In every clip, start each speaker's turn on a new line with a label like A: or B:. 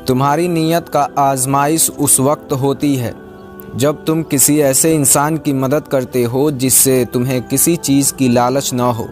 A: तुम्हारी नीयत का आजमाइश उस वक्त होती है जब तुम किसी ऐसे इंसान की मदद करते हो जिससे तुम्हें किसी चीज़ की लालच न हो।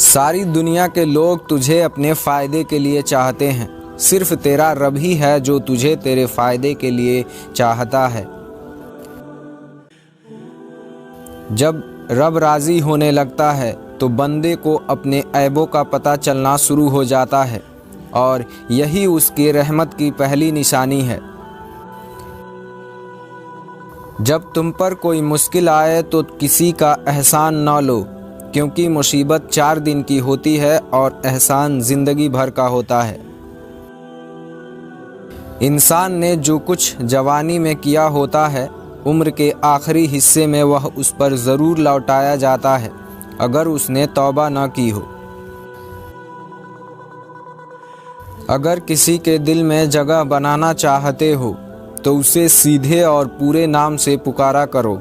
A: सारी दुनिया के लोग तुझे अपने फ़ायदे के लिए चाहते हैं, सिर्फ तेरा रब ही है जो तुझे तेरे फ़ायदे के लिए चाहता है। जब रब राज़ी होने लगता है तो बंदे को अपने ऐबों का पता चलना शुरू हो जाता है और यही उसकी रहमत की पहली निशानी है। जब तुम पर कोई मुश्किल आए तो किसी का एहसान न लो, क्योंकि मुसीबत 4 दिन की होती है और एहसान ज़िंदगी भर का होता है। इंसान ने जो कुछ जवानी में किया होता है, उम्र के आखिरी हिस्से में वह उस पर ज़रूर लौटाया जाता है अगर उसने तौबा न की हो। अगर किसी के दिल में जगह बनाना चाहते हो तो उसे सीधे और पूरे नाम से पुकारा करो,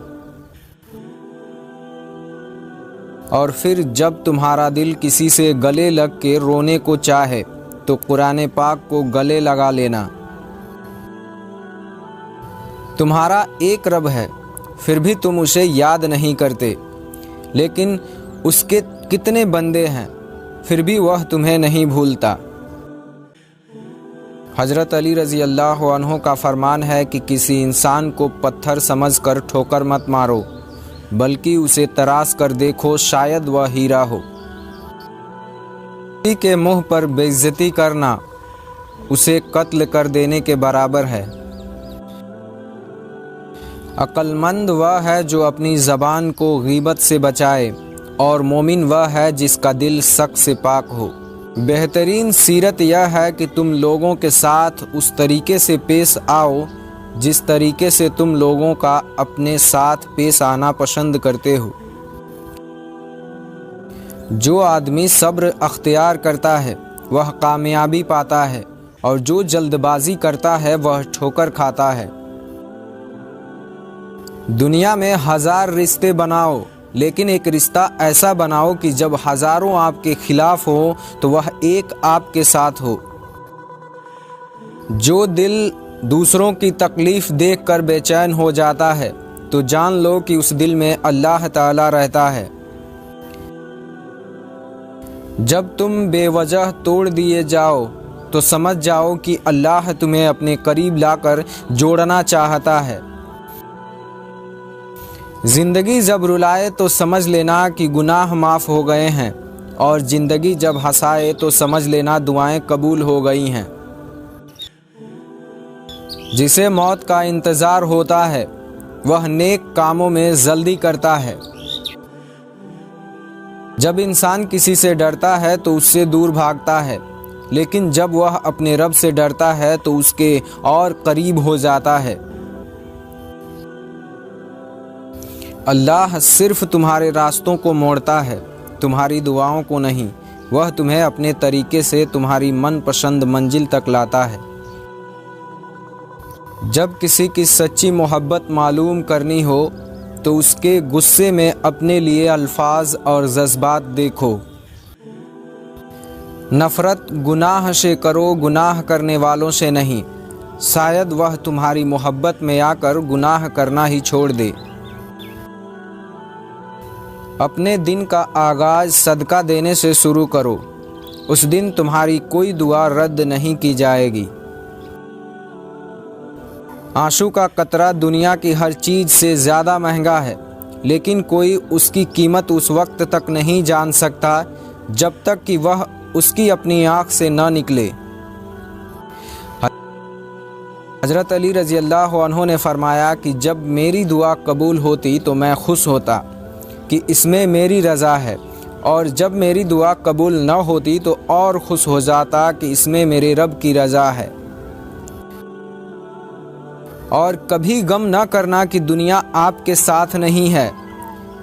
A: और फिर जब तुम्हारा दिल किसी से गले लग के रोने को चाहे तो कुरान पाक को गले लगा लेना। तुम्हारा एक रब है, फिर भी तुम उसे याद नहीं करते, लेकिन उसके कितने बंदे हैं, फिर भी वह तुम्हें नहीं भूलता। हज़रत अली रज़ी अल्लाह अन्हु का फरमान है कि किसी इंसान को पत्थर समझकर ठोकर मत मारो, बल्कि उसे तराश कर देखो, शायद वह हीरा हो। किसी के मुंह पर बेइज्जती करना उसे कत्ल कर देने के बराबर है। अक्लमंद वह है जो अपनी ज़बान को गीबत से बचाए, और मोमिन वह है जिसका दिल शक से पाक हो। बेहतरीन सीरत यह है कि तुम लोगों के साथ उस तरीके से पेश आओ जिस तरीके से तुम लोगों का अपने साथ पेश आना पसंद करते हो। जो आदमी सब्र अख्तियार करता है वह कामयाबी पाता है, और जो जल्दबाजी करता है वह ठोकर खाता है। दुनिया में 1000 रिश्ते बनाओ, लेकिन एक रिश्ता ऐसा बनाओ कि जब हज़ारों आपके खिलाफ हो तो वह एक आपके साथ हो। जो दिल दूसरों की तकलीफ़ देखकर बेचैन हो जाता है तो जान लो कि उस दिल में अल्लाह ताला रहता है। जब तुम बेवजह तोड़ दिए जाओ तो समझ जाओ कि अल्लाह तुम्हें अपने करीब लाकर जोड़ना चाहता है। ज़िंदगी जब रुलाए तो समझ लेना कि गुनाह माफ़ हो गए हैं, और ज़िंदगी जब हंसाए तो समझ लेना दुआएं कबूल हो गई हैं। जिसे मौत का इंतज़ार होता है वह नेक कामों में जल्दी करता है। जब इंसान किसी से डरता है तो उससे दूर भागता है, लेकिन जब वह अपने रब से डरता है तो उसके और करीब हो जाता है। अल्लाह सिर्फ तुम्हारे रास्तों को मोड़ता है, तुम्हारी दुआओं को नहीं। वह तुम्हें अपने तरीके से तुम्हारी मनपसंद मंजिल तक लाता है। जब किसी की सच्ची मोहब्बत मालूम करनी हो तो उसके गुस्से में अपने लिए अल्फाज और जज्बात देखो। नफ़रत गुनाह से करो, गुनाह करने वालों से नहीं। शायद वह तुम्हारी मोहब्बत में आकर गुनाह करना ही छोड़ दे। अपने दिन का आगाज़ सदका देने से शुरू करो, उस दिन तुम्हारी कोई दुआ रद्द नहीं की जाएगी। आंसू का कतरा दुनिया की हर चीज़ से ज़्यादा महंगा है, लेकिन कोई उसकी कीमत उस वक्त तक नहीं जान सकता जब तक कि वह उसकी अपनी आँख से न निकले। हज़रत अली रज़ी अल्लाह अन्हु ने फरमाया कि जब मेरी दुआ कबूल होती तो मैं खुश होता कि इसमें मेरी रज़ा है, और जब मेरी दुआ कबूल न होती तो और खुश हो जाता कि इसमें मेरे रब की रज़ा है। और कभी गम न करना कि दुनिया आपके साथ नहीं है,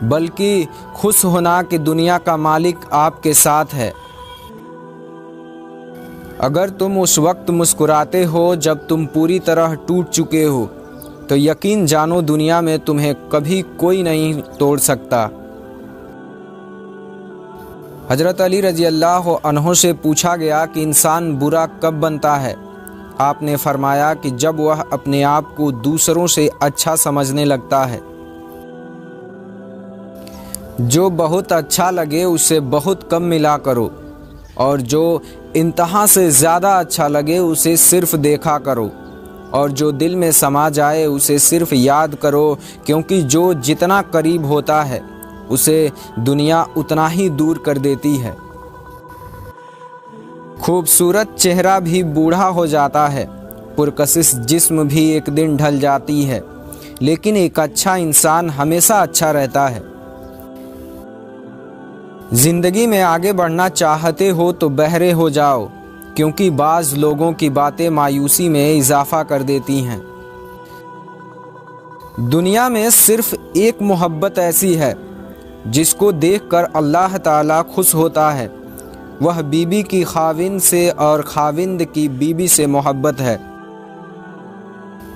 A: बल्कि खुश होना कि दुनिया का मालिक आपके साथ है। अगर तुम उस वक्त मुस्कुराते हो जब तुम पूरी तरह टूट चुके हो तो यकीन जानो दुनिया में तुम्हें कभी कोई नहीं तोड़ सकता। हज़रत अली रज़ी अल्लाह अन्हो से पूछा गया कि इंसान बुरा कब बनता है। आपने फरमाया कि जब वह अपने आप को दूसरों से अच्छा समझने लगता है। जो बहुत अच्छा लगे उसे बहुत कम मिला करो, और जो इंतहा से ज़्यादा अच्छा लगे उसे सिर्फ़ देखा करो, और जो दिल में समा जाए उसे सिर्फ़ याद करो, क्योंकि जो जितना करीब होता है उसे दुनिया उतना ही दूर कर देती है। खूबसूरत चेहरा भी बूढ़ा हो जाता है, पुरकशिश जिस्म भी एक दिन ढल जाती है, लेकिन एक अच्छा इंसान हमेशा अच्छा रहता है। ज़िंदगी में आगे बढ़ना चाहते हो तो बहरे हो जाओ, क्योंकि बाज़ लोगों की बातें मायूसी में इजाफ़ा कर देती हैं। दुनिया में सिर्फ़ एक मोहब्बत ऐसी है जिसको देखकर अल्लाह ताला खुश होता है, वह बीबी की खाविंद से और खाविंद की बीबी से मोहब्बत है।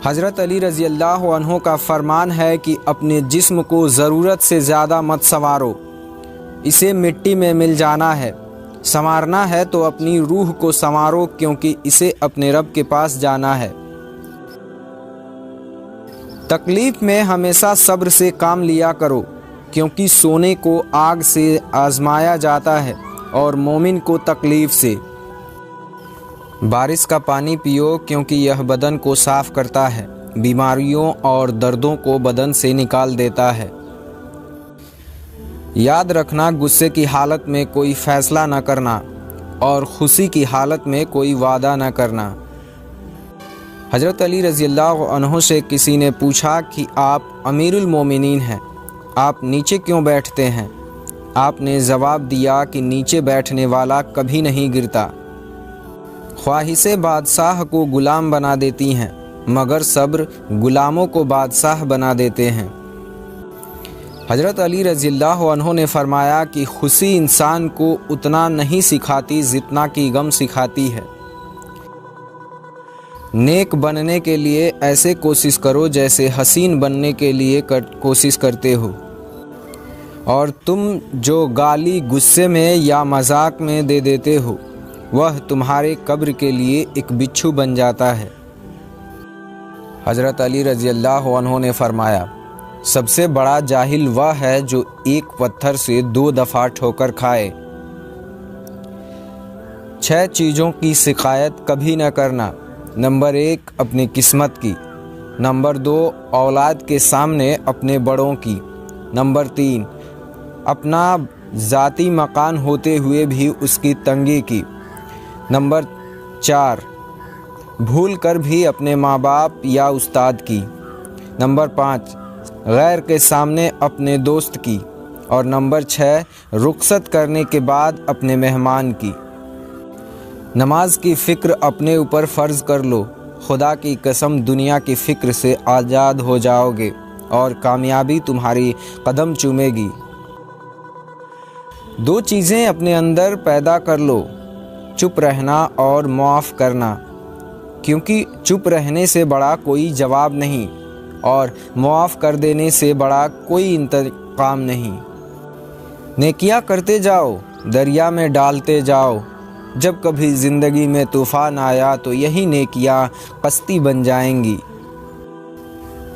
A: हज़रत अली रज़ी अल्लाह अन्हो का फरमान है कि अपने जिस्म को ज़रूरत से ज़्यादा मत संवारो, इसे मिट्टी में मिल जाना है। संवारना है तो अपनी रूह को संवारो, क्योंकि इसे अपने रब के पास जाना है। तकलीफ़ में हमेशा सब्र से काम लिया करो, क्योंकि सोने को आग से आजमाया जाता है और मोमिन को तकलीफ़ से। बारिश का पानी पियो, क्योंकि यह बदन को साफ़ करता है, बीमारियों और दर्दों को बदन से निकाल देता है। याद रखना, गुस्से की हालत में कोई फ़ैसला न करना और खुशी की हालत में कोई वादा न करना। हज़रत अली रज़ी अल्लाह अन्हो से किसी ने पूछा कि आप अमीरुल मोमिनीन हैं, आप नीचे क्यों बैठते हैं? आपने जवाब दिया कि नीचे बैठने वाला कभी नहीं गिरता। ख्वाहिशें बादशाह को गुलाम बना देती हैं, मगर सब्र गुलामों को बादशाह बना देते हैं। हज़रत अली रज़ी अल्लाह अन्हो ने फरमाया कि खुशी इंसान को उतना नहीं सिखाती जितना कि गम सिखाती है। नेक बनने के लिए ऐसे कोशिश करो जैसे हसीन बनने के लिए कोशिश करते हो, और तुम जो गाली गुस्से में या मजाक में दे देते हो वह तुम्हारे कब्र के लिए एक बिच्छू बन जाता है। हज़रत अली रज़ी अल्लाह अन्हो ने फरमाया, सबसे बड़ा जाहिल वह है जो एक पत्थर से 2 दफ़ा ठोकर खाए। 6 चीज़ों की शिकायत कभी न करना। नंबर 1 अपनी किस्मत की, नंबर 2 औलाद के सामने अपने बड़ों की, नंबर 3 अपना ज़ाती मकान होते हुए भी उसकी तंगी की, नंबर 4 भूल कर भी अपने माँ बाप या उस्ताद की, नंबर 5 गैर के सामने अपने दोस्त की, और नंबर 6 रुखसत करने के बाद अपने मेहमान की। नमाज की फ़िक्र अपने ऊपर फ़र्ज़ कर लो, खुदा की कसम दुनिया की फ़िक्र से आज़ाद हो जाओगे और कामयाबी तुम्हारी कदम चूमेगी। 2 चीज़ें अपने अंदर पैदा कर लो, चुप रहना और माफ़ करना, क्योंकि चुप रहने से बड़ा कोई जवाब नहीं और माफ़ कर देने से बड़ा कोई इंतकाम नहीं। नेकियां करते जाओ, दरिया में डालते जाओ। जब कभी ज़िंदगी में तूफ़ान आया तो यही नेकियां कश्ती बन जाएंगी।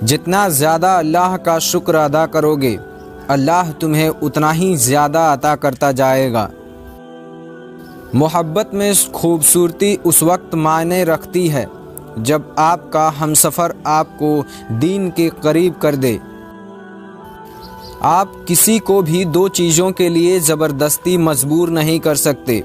A: जितना ज़्यादा अल्लाह का शुक्र अदा करोगे, अल्लाह तुम्हें उतना ही ज़्यादा अता करता जाएगा। मोहब्बत में खूबसूरती उस वक्त मायने रखती है जब आपका हमसफ़र आपको दीन के करीब कर दे। आप किसी को भी 2 चीज़ों के लिए ज़बरदस्ती मजबूर नहीं कर सकते,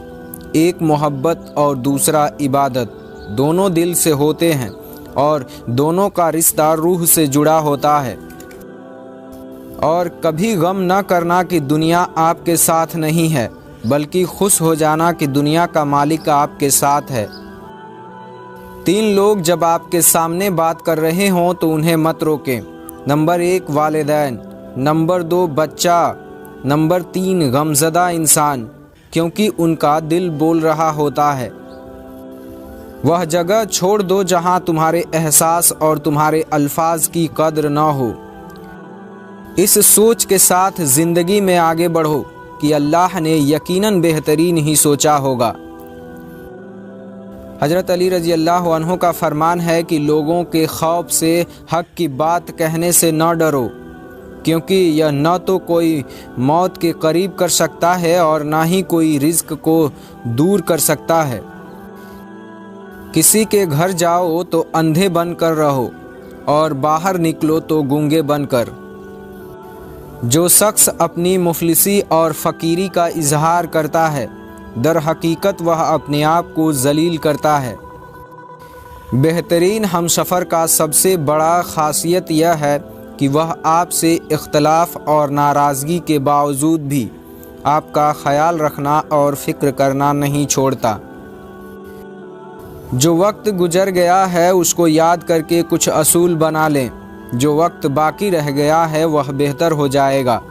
A: एक मोहब्बत और दूसरा इबादत। दोनों दिल से होते हैं और दोनों का रिश्ता रूह से जुड़ा होता है। और कभी गम न करना कि दुनिया आपके साथ नहीं है, बल्कि खुश हो जाना कि दुनिया का मालिक आपके साथ है। 3 लोग जब आपके सामने बात कर रहे हों तो उन्हें मत रोकें। नंबर 1 वालिदैन, नंबर 2 बच्चा, नंबर 3 गमज़दा इंसान, क्योंकि उनका दिल बोल रहा होता है। वह जगह छोड़ दो जहां तुम्हारे एहसास और तुम्हारे अल्फाज की कद्र न हो। इस सोच के साथ ज़िंदगी में आगे बढ़ो कि अल्लाह ने यकीनन बेहतरीन ही सोचा होगा। हज़रत अली रज़ी अल्लाह अन्हु का फरमान है कि लोगों के खौफ से हक़ की बात कहने से न डरो, क्योंकि यह न तो कोई मौत के करीब कर सकता है और ना ही कोई रिज़्क को दूर कर सकता है। किसी के घर जाओ तो अंधे बनकर रहो और बाहर निकलो तो गूंगे बनकर। जो शख्स अपनी मुफलिसी और फ़कीरी का इजहार करता है, दर हकीकत वह अपने आप को ज़लील करता है। बेहतरीन हमसफ़र का सबसे बड़ा ख़ासियत यह है कि वह आपसे इख्तलाफ और नाराज़गी के बावजूद भी आपका ख़याल रखना और फ़िक्र करना नहीं छोड़ता। जो वक्त गुजर गया है उसको याद करके कुछ असूल बना लें, जो वक्त बाकी रह गया है वह बेहतर हो जाएगा।